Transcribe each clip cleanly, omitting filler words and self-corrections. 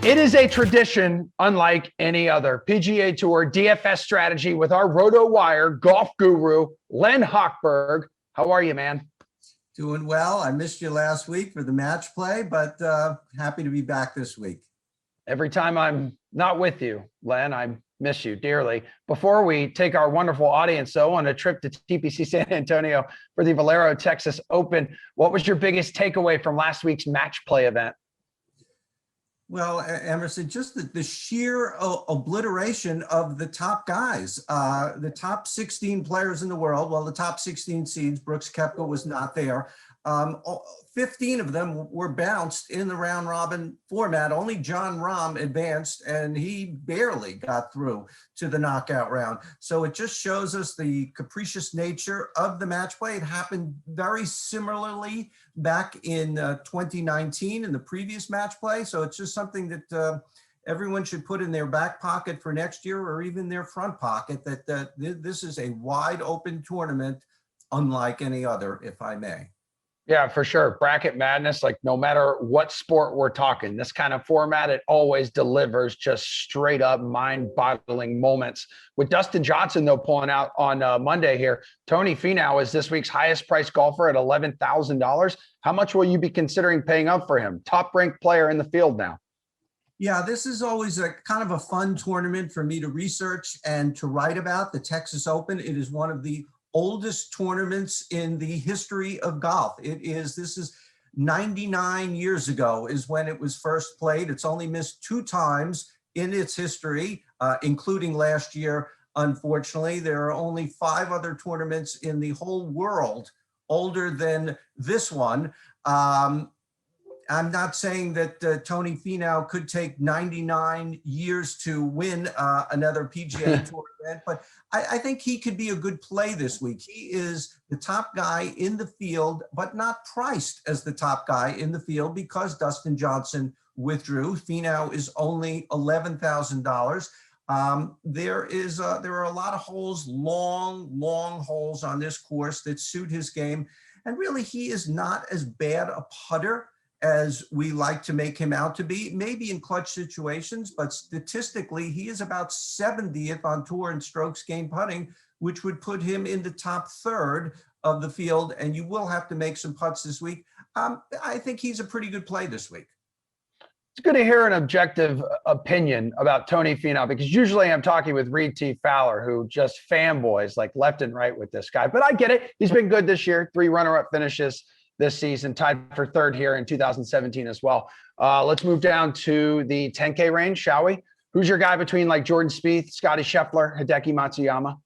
It is a tradition unlike any other. PGA Tour DFS strategy with our RotoWire golf guru, Len Hochberg. How are you, man? Doing well. I missed you last week for the match play, but happy to be back this week. Every time I'm not with you, Len, I miss you dearly. Before we take our wonderful audience, though, on a trip to TPC San Antonio for the Valero Texas Open, what was your biggest takeaway from last week's match play event? Well, Emerson, just the sheer obliteration of the top guys, the top 16 players in the world. Well, the top 16 seeds, Brooks Koepka was not there. 15 of them were bounced in the round robin format. Only Jon Rahm advanced, and he barely got through to the knockout round. So it just shows us the capricious nature of the match play. It happened very similarly back in 2019 in the previous match play. So it's just something that everyone should put in their back pocket for next year, or even their front pocket, that this is a wide open tournament unlike any other, if I may. Yeah, for sure. Bracket madness, like no matter what sport we're talking, this kind of format, it always delivers just straight up mind-boggling moments. With Dustin Johnson, though, pulling out on Monday here, Tony Finau is this week's highest priced golfer at $11,000. How much will you be considering paying up for him? Top-ranked player in the field now. Yeah, this is always a kind of a fun tournament for me to research and to write about. The Texas Open, it is one of the oldest tournaments in the history of golf. This is 99 years ago is when it was first played. It's only missed 2 times in its history, including last year. Unfortunately, there are only 5 other tournaments in the whole world older than this one. I'm not saying that Tony Finau could take 99 years to win another PGA Tour event, but I think he could be a good play this week. He is the top guy in the field, but not priced as the top guy in the field because Dustin Johnson withdrew. Finau is only $11,000. There are a lot of holes, long holes on this course that suit his game. And really, he is not as bad a putter as we like to make him out to be, maybe in clutch situations, but statistically, he is about 70th on tour in strokes gained putting, which would put him in the top 3rd of the field, and you will have to make some putts this week. I think he's a pretty good play this week. It's good to hear an objective opinion about Tony Finau, because usually I'm talking with Reed T. Fowler, who just fanboys like left and right with this guy. But I get it. He's been good this year, 3 runner-up finishes this season, tied for 3rd here in 2017 as well. Let's move down to the 10K range, shall we? Who's your guy between like Jordan Spieth, Scottie Scheffler, Hideki, Matsuyama?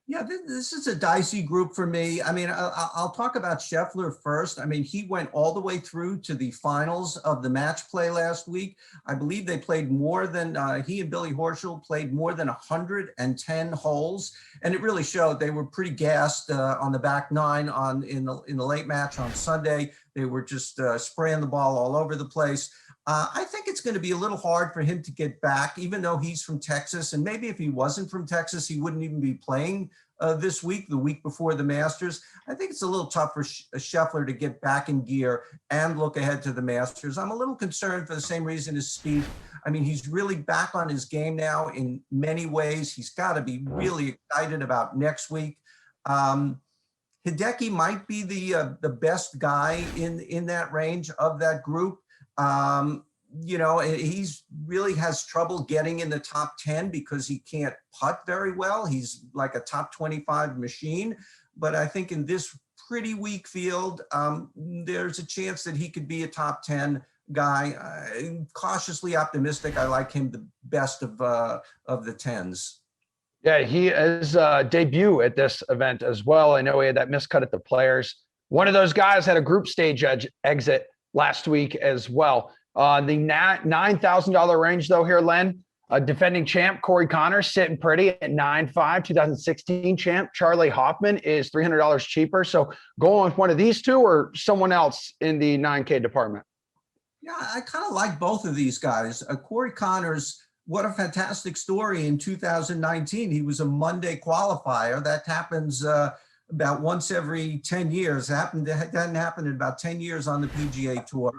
Yeah, this is a dicey group for me. I mean, I'll talk about Scheffler first. I mean, he went all the way through to the finals of the match play last week. I believe they played more than, he and Billy Horschel played more than 110 holes. And it really showed. They were pretty gassed on the back 9 in the late match on Sunday. They were just spraying the ball all over the place. I think it's going to be a little hard for him to get back, even though he's from Texas. And maybe if he wasn't from Texas, he wouldn't even be playing this week, the week before the Masters. I think it's a little tough for Scheffler to get back in gear and look ahead to the Masters. I'm a little concerned for the same reason as Spieth. I mean, he's really back on his game now in many ways. He's got to be really excited about next week. Hideki might be the best guy in that range of that group. You know, he's really has trouble getting in the top 10 because he can't putt very well. He's like a top 25 machine, but I think in this pretty weak field, there's a chance that he could be a top 10 guy. Cautiously optimistic. I like him the best of the 10s. Yeah, he is debut at this event as well. I know he had that miscut at the Players. One of those guys had a group stage exit last week as well. The $9,000 range, though, here, Len, defending champ Corey Connors sitting pretty at 9.5. 2016 champ Charley Hoffman is $300 cheaper. So go on with one of these two or someone else in the 9K department. Yeah, I kind of like both of these guys. Corey Connors, what a fantastic story in 2019. He was a Monday qualifier. That happens about once every 10 years. It hadn't happened in about 10 years on the PGA Tour.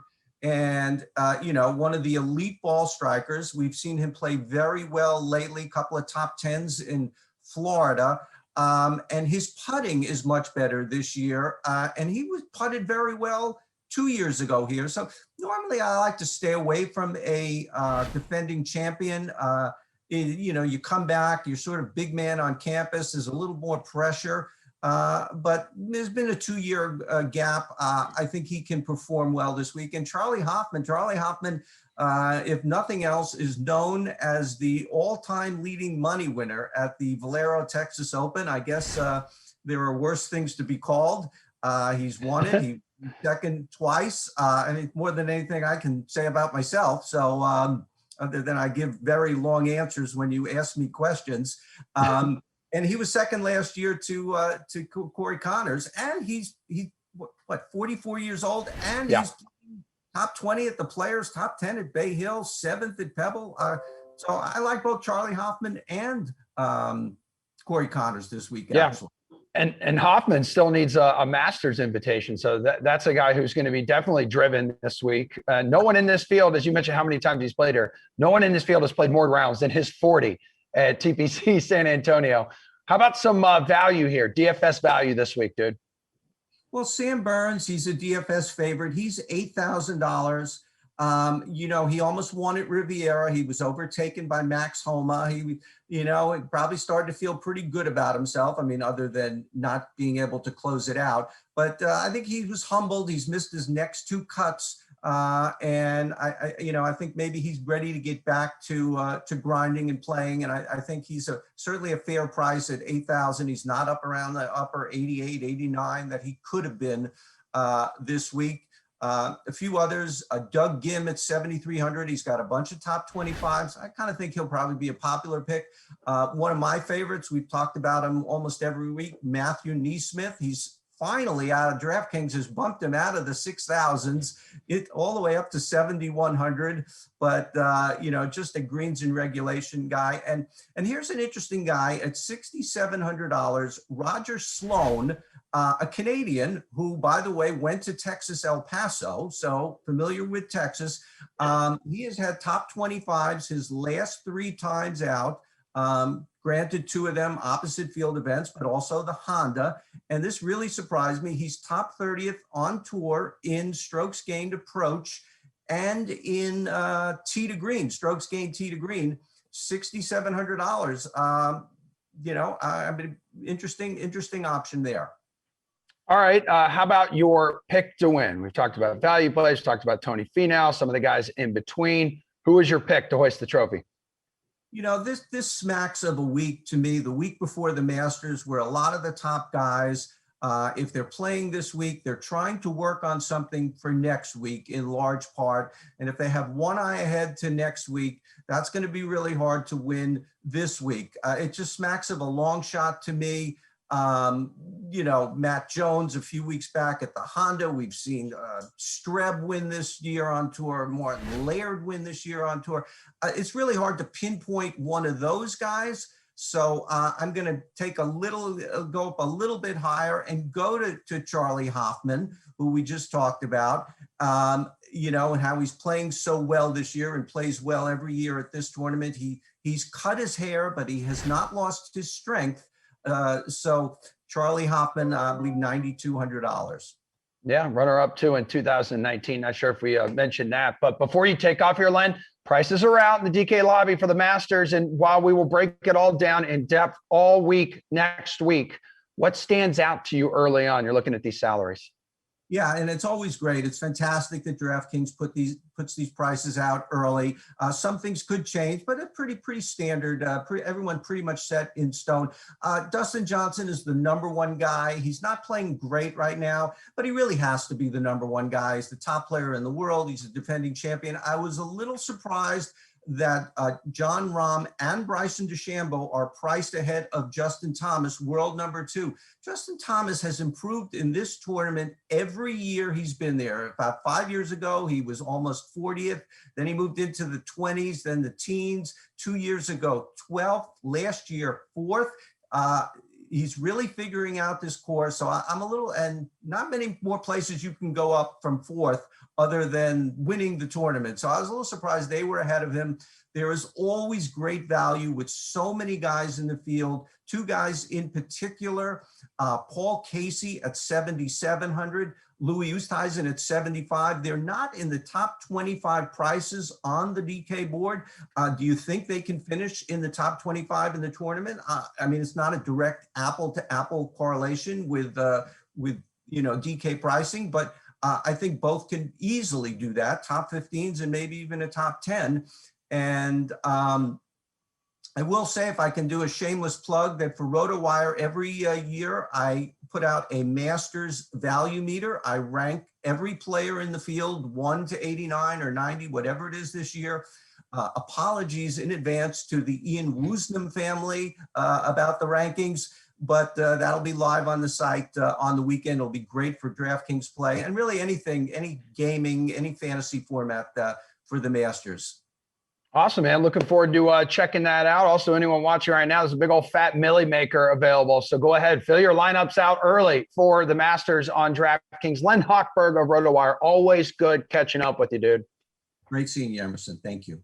and one of the elite ball strikers. We've seen him play very well lately, a couple of top tens in Florida. And his putting is much better this year. And he was putted very well 2 years ago here. So normally I like to stay away from a defending champion. You come back, you're sort of big man on campus. There's a little more pressure. But there's been a 2-year gap. I think he can perform well this week. And Charley Hoffman, if nothing else, is known as the all-time leading money winner at the Valero Texas Open. I guess there are worse things to be called. He's won it. He's second twice. I mean, more than anything I can say about myself. So other than I give very long answers when you ask me questions. And he was second last year to Corey Connors, and he's 44 years old, and he's top 20 at the Players, top 10 at Bay Hill, 7th at Pebble. So I like both Charley Hoffman and Corey Connors this week. Yeah. Actually. And Hoffman still needs a Masters invitation. So that's a guy who's going to be definitely driven this week. No one in this field, as you mentioned how many times he's played here, no one in this field has played more rounds than his 40 at TPC San Antonio. How about some value here, DFS value this week, dude? Well, Sam Burns, he's a DFS favorite. He's $8,000. He almost won at Riviera. He was overtaken by Max Homa. He probably started to feel pretty good about himself. I mean, other than not being able to close it out. But I think he was humbled. He's missed his next 2 cuts. And I think maybe he's ready to get back to grinding and playing. And I think he's certainly a fair price at 8,000. He's not up around the upper 88, 89 that he could have been this week. A few others, Doug Gim at 7,300. He's got a bunch of top 25s. I kind of think he'll probably be a popular pick. One of my favorites, we've talked about him almost every week, Matthew Neesmith. He's finally out of DraftKings, has bumped him out of the 6,000s, all the way up to 7,100. But, just a greens and regulation guy. And here's an interesting guy at $6,700, Roger Sloan, a Canadian who, by the way, went to Texas El Paso, so familiar with Texas. He has had top 25s his last 3 times out. Granted, 2 of them opposite field events, but also the Honda. And this really surprised me. He's top 30th on tour in strokes gained approach and in tee to green, strokes gained tee to green, $6,700. I mean, interesting option there. All right. How about your pick to win? We've talked about value plays, talked about Tony Finau, some of the guys in between. Who is your pick to hoist the trophy? This smacks of a week to me, the week before the Masters, where a lot of the top guys, if they're playing this week, they're trying to work on something for next week in large part. And if they have one eye ahead to next week, that's going to be really hard to win this week. It just smacks of a long shot to me. Matt Jones a few weeks back at the Honda. We've seen Streb win this year on tour, Martin Laird win this year on tour. It's really hard to pinpoint one of those guys. So I'm going to take go up a little bit higher and go to Charley Hoffman, who we just talked about, and how he's playing so well this year and plays well every year at this tournament. He's cut his hair, but he has not lost his strength. So Charley Hoffman, I believe $9,200. Yeah, runner-up 2 in 2019. Not sure if we mentioned that. But before you take off here, Len, prices are out in the DK lobby for the Masters. And while we will break it all down in depth all week next week, what stands out to you early on? You're looking at these salaries. Yeah, and it's always great. It's fantastic that DraftKings puts these prices out early. Some things could change, but it's pretty standard. Everyone pretty much set in stone. Dustin Johnson is the #1 guy. He's not playing great right now, but he really has to be the #1 guy. He's the top player in the world. He's a defending champion. I was a little surprised that Jon Rahm and Bryson DeChambeau are priced ahead of Justin Thomas, world #2. Justin Thomas has improved in this tournament every year he's been there. About 5 years ago, he was almost 40th. Then he moved into the 20s, then the teens. 2 years ago, 12th. Last year, 4th. he's really figuring out this course. So I'm a little, and not many more places you can go up from fourth other than winning the tournament. So I was a little surprised they were ahead of him. There is always great value with so many guys in the field. Two guys in particular, Paul Casey at 7,700, Louis Oosthuizen at 75. They're not in the top 25 prices on the DK board. Do you think they can finish in the top 25 in the tournament? I mean, it's not a direct apple to apple correlation with DK pricing, but I think both can easily do that, top 15s and maybe even a top 10. And I will say, if I can do a shameless plug, that for RotoWire every year, I put out a Masters value meter. I rank every player in the field 1 to 89 or 90, whatever it is this year. Apologies in advance to the Ian Woosnam family about the rankings, but that'll be live on the site on the weekend. It'll be great for DraftKings play and really anything, any gaming, any fantasy format for the Masters. Awesome, man. Looking forward to checking that out. Also, anyone watching right now, there's a big old fat Millie maker available. So go ahead, fill your lineups out early for the Masters on DraftKings. Len Hochberg of RotoWire, always good catching up with you, dude. Great seeing you, Emerson. Thank you.